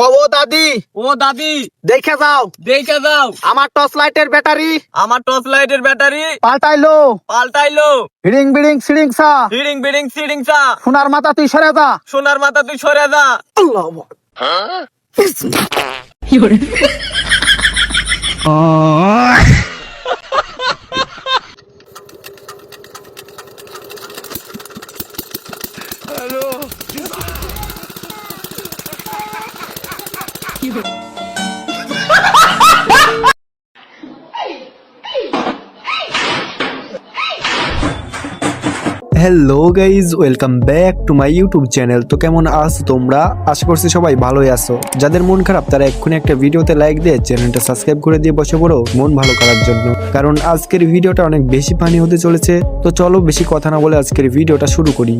ও দাদি, ও দাদি, দেখে যাও আমার টর্চ লাইটের ব্যাটারি পাল্টাইলো। হিড়িং বিড়িং সিড়িং চা, সোনার মাথা তুই সরে যা। আল্লাহ hello guys, welcome back to my YouTube channel. তো কেমন আছো তোমরা? আশা করছি সবাই ভালোই আছো। যাদের মন খারাপ তারা এক্ষুনি একটা ভিডিওতে লাইক দিয়ে চ্যানেলটা সাবস্ক্রাইব করে দিয়ে বসে পড়ো মন ভালো করার জন্য, কারণ আজকের ভিডিওটা অনেক বেশি ফানি হতে চলেছে। তো চলো বেশি কথা না বলে আজকের ভিডিওটা শুরু করি।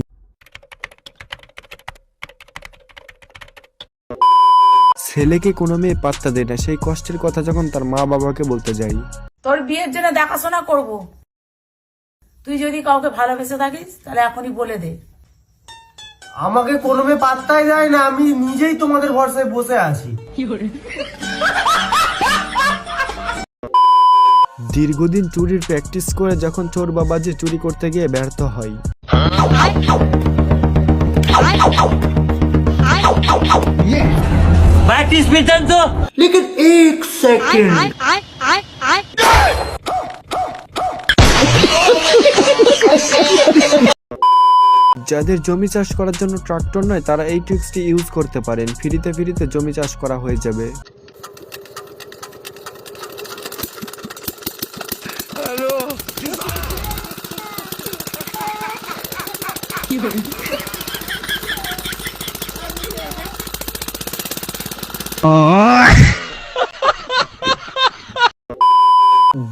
ছেলেকে কোনো মেয়ে পাত্তা দেয় না, সেই কষ্টের কথা যখন তার মা বাবাকে বলতে যাই। তোর বিয়ের জন্য দেখাশোনা করব, তুই যদি কাউকে ভালোবেসে থাকিস তাহলে এখনই বলে দে। আমাকে কোনো মেয়ে পাত্তাই দেয় না, আমি নিজেই তোমাদের ভরসায় বসে আছি। দীর্ঘদিন চুরির প্র্যাকটিস করে যখন চোর বাবাজি চুরি করতে গিয়ে ব্যর্থ হয়। प्रैक्टिस भी चल तो लेकिन एक सेकंड, যাদের জমি চাষ করার জন্য ট্রাক্টর নয় তারা এই ট্রিক্সটি ইউজ করতে পারেন, ফ্রিতে জমি চাষ করা হয়ে যাবে।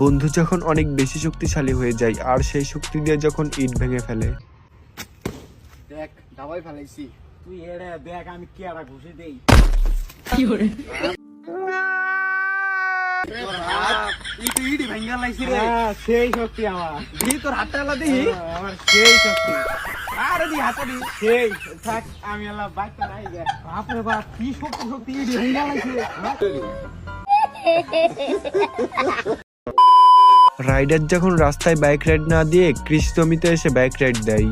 বন্ধু যখন অনেক বেশি শক্তিশালী হয়ে যায় আর সেই শক্তি দিয়ে যখন ইট ভেঙে ফেলে। দেখ দাবাই ফেলাইছি, তুই এড়ে দেখ আমি কি আর ঘুষি দেই। ইটি ভাঙ্গা লাইছি রে, সেই শক্তি আমার। দি তোর হাতটা আলা দিই, আমার সেই শক্তি। আরে দি হাতটা দি, সেই থাক আমি আলা বাইকটা নাই গে। বাপরে বাপ কি শক্তি ইটি ভাঙ্গা লাইছি রে। রাইডার যখন রাস্তায় বাইক রাইড না দিয়ে কৃষি জমিতে এসে বাইক রাইড দেয়।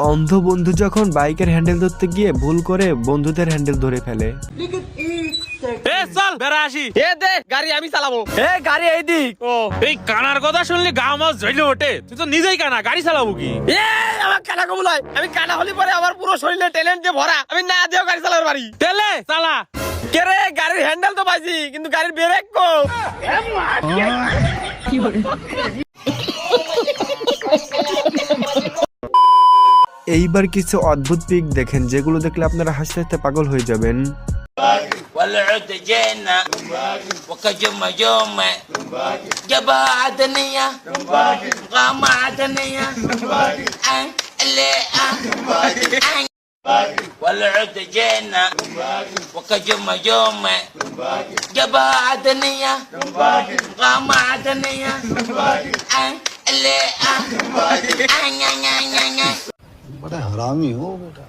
অন্ধ বন্ধু যখন বাইকের হ্যান্ডেল ধরতে গিয়ে ভুল করে বন্ধুদের হ্যান্ডেল ধরে ফেলে। এ চল বেড়া আসি। এ দে গাড়ি আমি চালাবো। এ গাড়ি এই দিক। ও এই কানার কথা শুনলি গা মাছ জ্বলে ওঠে। তুই তো নিজেই কানা, গাড়ি চালাবো কি? এ আমার কানা কবুলাই, আমি কানা হলি পরে আমার পুরো শরীরে ট্যালেন্ট দিয়ে ভরা, আমি না দিও গাড়ি চালাবার পারি। তেলে চালা। কে রে গাড়ির হ্যান্ডেল তো পাইছি কিন্তু গাড়ির ব্রেক কো। এইবার কিছু অদ্ভুত পিক দেখেন যেগুলো দেখলে আপনারা হাসতে হাসতে পাগল হয়ে যাবেন। والعود جينا وكجم يوم جبا عدنية قام عدنية اللي والعود جينا وكجم يوم جبا عدنية قام عدنية اللي बड़ा हरामी हो बेटा।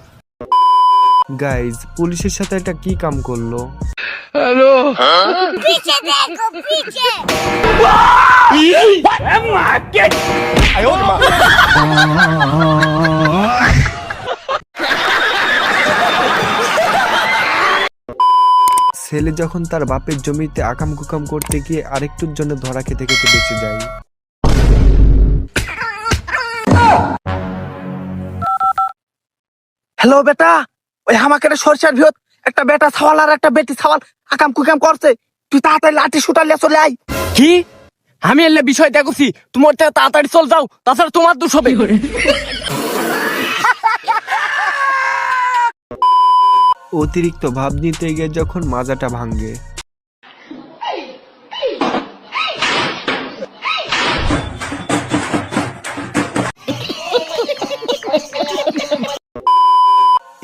গাইজ, পুলিশের সাথে এটা কি কাম করলো? ছেলে যখন তার বাপের জমিতে আকাম কুকাম করতে গিয়ে আরেকটুর জন্য ধরা খেতে খেতে বেঁচে যায়। হ্যালো বেটা, ওই আমাকে সরষের ভিতর একটা বেটা ছাওয়াল আর একটা বেটি ছাওয়াল আকাম কুকাম করছে, তুই তাড়াতাড়ি লাঠি শুটালে চলে আয়। কি? আমি এলে বিষয় দেখছি, তোমার তাড়াতাড়ি চল যাও, তাছাড়া তোমার দোষ হবে। অতিরিক্ত ভাব নিতে গিয়ে যখন মাজাটা ভাঙ্গে।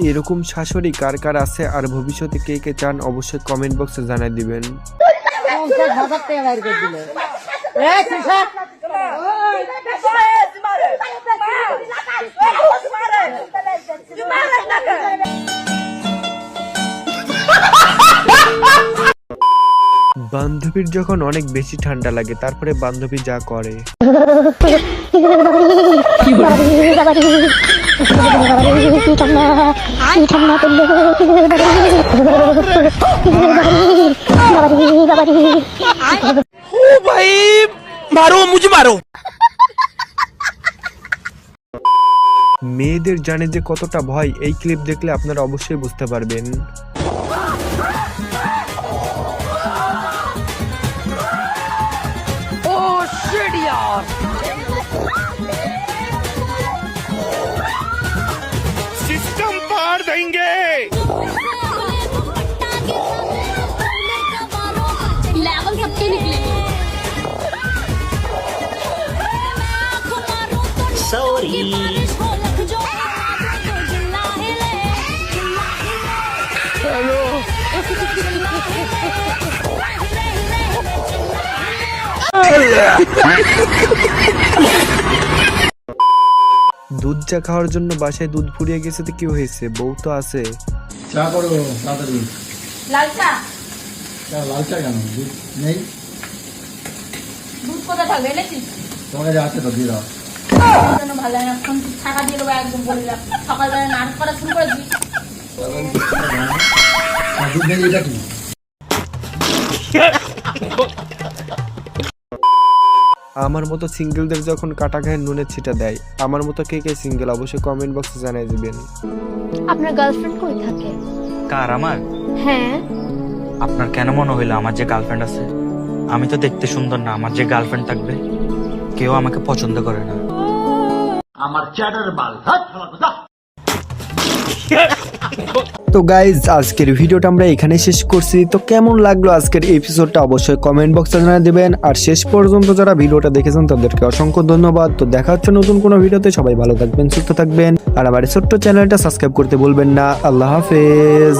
এরকম শাশুড়ি কার কার আছে আর ভবিষ্যতে কে কে চান অবশ্যই কমেন্ট বক্সে জানাই দিবেন। বান্ধবীর যখন অনেক বেশি ঠান্ডা লাগে তারপরে বান্ধবী যা করে মেয়েদের জানে যে কতটা ভয়, এই ক্লিপ দেখলে আপনারা অবশ্যই বুঝতে পারবেন। सिस्टम पार देंगे। लेवल सबके निकले দুধ চা খাওয়ার জন্য বাসায় দুধ ফুরিয়ে গেছে তো কি হয়েছে, বউ তো আছে। চা করো তাড়াতাড়ি। লাল চা লাল চা কেন? দুধ নেই? দুধ কোথায় থাকবে এনেছিস? তোমার কাছে আছে তো দিয়ে দাও। জন্য ভালো লাগে না, ফোন টাকা দিয়ে দেবো একদম বলে দিলাম। সকালবেলা নাটক করা শুরু করে দিই। দুধ নেই এটা কি? আমার মতো সিঙ্গেলদের যখন কাটা গায়ে নুনের ছিটা দেয়, আমার মতো কে কে সিঙ্গেল অবশ্যই কমেন্ট বক্সে জানিয়ে দিবেন। আপনার গার্লফ্রেন্ড কই থাকে? কার? আমার? হ্যাঁ, আপনার কেন মনে হইলো আমার যে গার্লফ্রেন্ড আছে? আমি তো দেখতে সুন্দর না, আমার যে গার্লফ্রেন্ড থাকবে কেউ আমাকে পছন্দ করে না। তো গাইজ আজকের ভিডিওটা আমরা এখানে শেষ করছি। তো কেমন লাগলো আজকের এপিসোডটা অবশ্যই কমেন্ট বক্সে জানিয়ে দিবেন। আর শেষ পর্যন্ত যারা ভিডিওটা দেখেছেন তাদেরকে অসংখ্য ধন্যবাদ। তো দেখা হচ্ছে নতুন কোনো ভিডিওতে, সবাই ভালো থাকবেন, সুস্থ থাকবেন, আর আমার ছোট্ট চ্যানেলটা সাবস্ক্রাইব করতে ভুলবেন না। আল্লাহ হাফেজ।